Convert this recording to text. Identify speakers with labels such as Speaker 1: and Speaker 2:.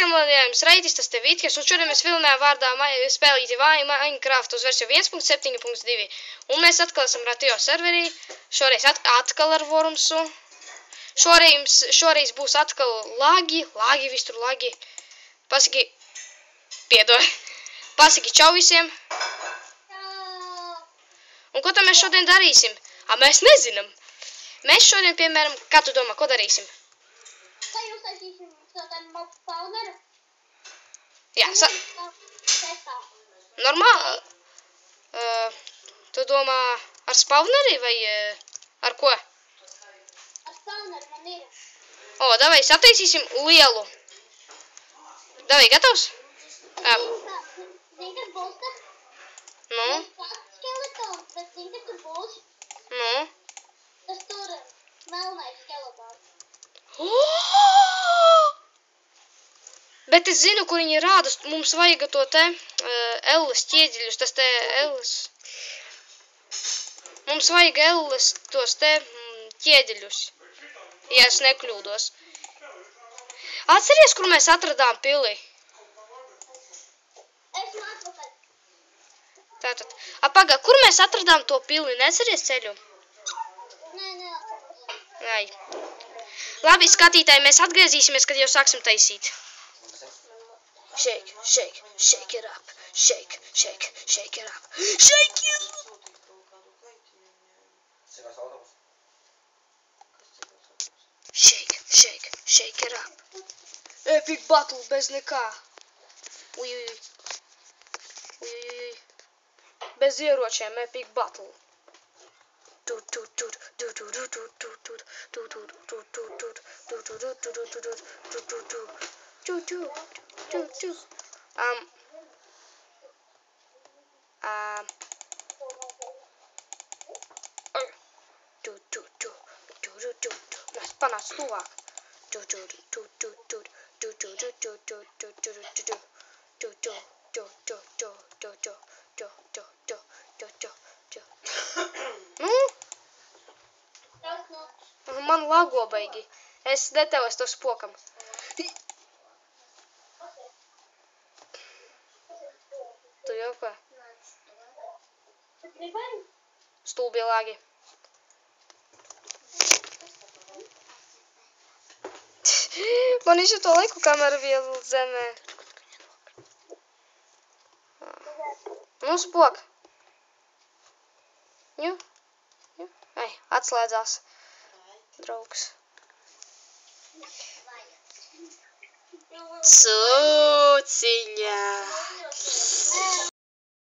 Speaker 1: Jaunajams Reitis, tas te Vitkers, un šodien mēs filmējam vārdā spēlīti Minecraft uz versiju 1.7.2. Un mēs atkal esam Ratio serverī, šoreiz atkal ar Wormsu. Šoreiz būs atkal lagi, visur lagi. Pasaki, pasaki čau visiem. Un ko tad mēs šodien darīsim? Mēs nezinām. Mēs šodien, piemēram, kā tu domā, ko darīsim?
Speaker 2: Vai uztaisīsim tādu mobu spawneru?
Speaker 1: Jā, normāli. Tu domā ar spawneri vai ar ko?
Speaker 2: Ar spawneru man ir.
Speaker 1: Davai sataisīsim lielu. Davai, gatavs?
Speaker 2: Zini, kas būs tas?
Speaker 1: Nu?
Speaker 2: Pats skeletons, bet zini, kas tur būs?
Speaker 1: Nu?
Speaker 2: Tas tur melnais skeletons.
Speaker 1: Bet es zinu, kur viņi rāda. Mums vajag to te Elles ķieģeļus, tas te Elles. Mums vajag Elles tos te ķieģeļus, ja es nekļūdos. Atceries, kur mēs atradām pili?
Speaker 2: Esmu atpakaļ.
Speaker 1: Tātad. Pagā, kur mēs atradām to pili? Neatceries ceļu?
Speaker 2: Nē.
Speaker 1: Ai. Labi, skatītāji, mēs atgriezīsimies, kad jau sāksim taisīt. Shake, shake, shake it up. Shake, shake, shake it up. Shake it up! Shake, shake, shake it up. Epic battle bez nekā. Uj. Bez ieročiem, epic battle. Mēs panāc tuvāk. Man lago baigi. Es netevos to spokam. Tu jau ko? Stulbie lagi. Man ir to laiku kameru vielu zemē. Nu, spok. Ai, atslēdzās. Draugs. So